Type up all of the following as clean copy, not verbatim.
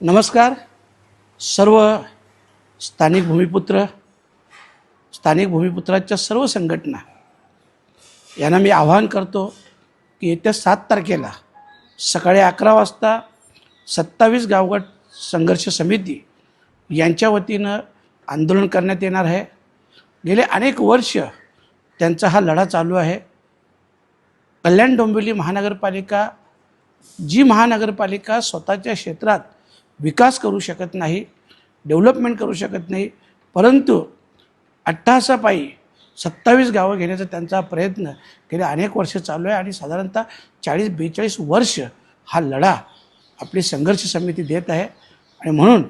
नमस्कार सर्व स्थानिक भूमिपुत्राच्या सर्व संघटना यांना मी आवाहन करतो की येत्या 7 तारखेला सकाळी 11 वाजता 27 गावगट संघर्ष समिती यांच्या वतीनं आंदोलन करण्यात येणार आहे। गेले अनेक वर्ष त्यांचा हा लढा चालू आहे। कल्याण डोंबिवली महानगरपालिका जी महानगरपालिका स्वतःच्या क्षेत्रात विकास करू शकत नाही, डेव्हलपमेंट करू शकत नाही, परंतु अट्टाहासापायी 27 गावं घेण्याचा त्यांचा प्रयत्न गेले अनेक वर्ष चालू आहे आणि साधारणतः 40-42 वर्ष हा लढा आपली संघर्ष समिती देत आहे। आणि म्हणून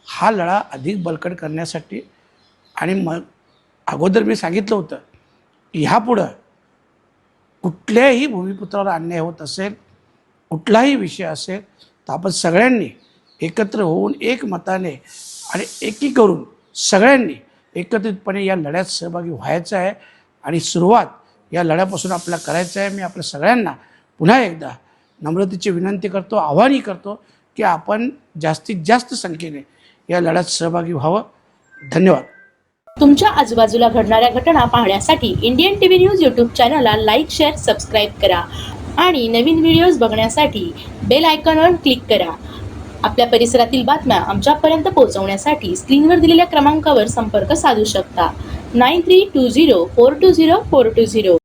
हा लढा अधिक बळकट करण्यासाठी आणि मग अगोदर मी सांगितलं होतं की ह्यापुढं कुठल्याही भूमिपुत्रावर अन्याय होत असेल, कुठलाही विषय असेल तर आपण सगळ्यांनी एकत्र होऊन एकमताने आणि एकी करून सगळ्यांनी एकत्रितपणे या लढ्यात सहभागी व्हायचं आहे आणि सुरुवात या लढ्यापासून आपल्याला करायचं आहे। मी आपल्या सगळ्यांना पुन्हा एकदा नम्रतेची विनंती करतो, आवाहनही करतो की आपण जास्तीत जास्त संख्येने या लढ्यात सहभागी व्हावं। धन्यवाद। तुमच्या आजूबाजूला घडणाऱ्या घटना पाहण्यासाठी इंडियन टीव्ही न्यूज यूट्यूब चॅनलला लाईक, शेअर, सबस्क्राईब करा आणि नवीन व्हिडिओज बघण्यासाठी बेल आयकॉनवर क्लिक करा। आपल्या परिसरातील बातम्या आमच्यापर्यंत पोहोचवण्यासाठी स्क्रीनवर दिलेल्या क्रमांकावर संपर्क साधू शकता। 9320420420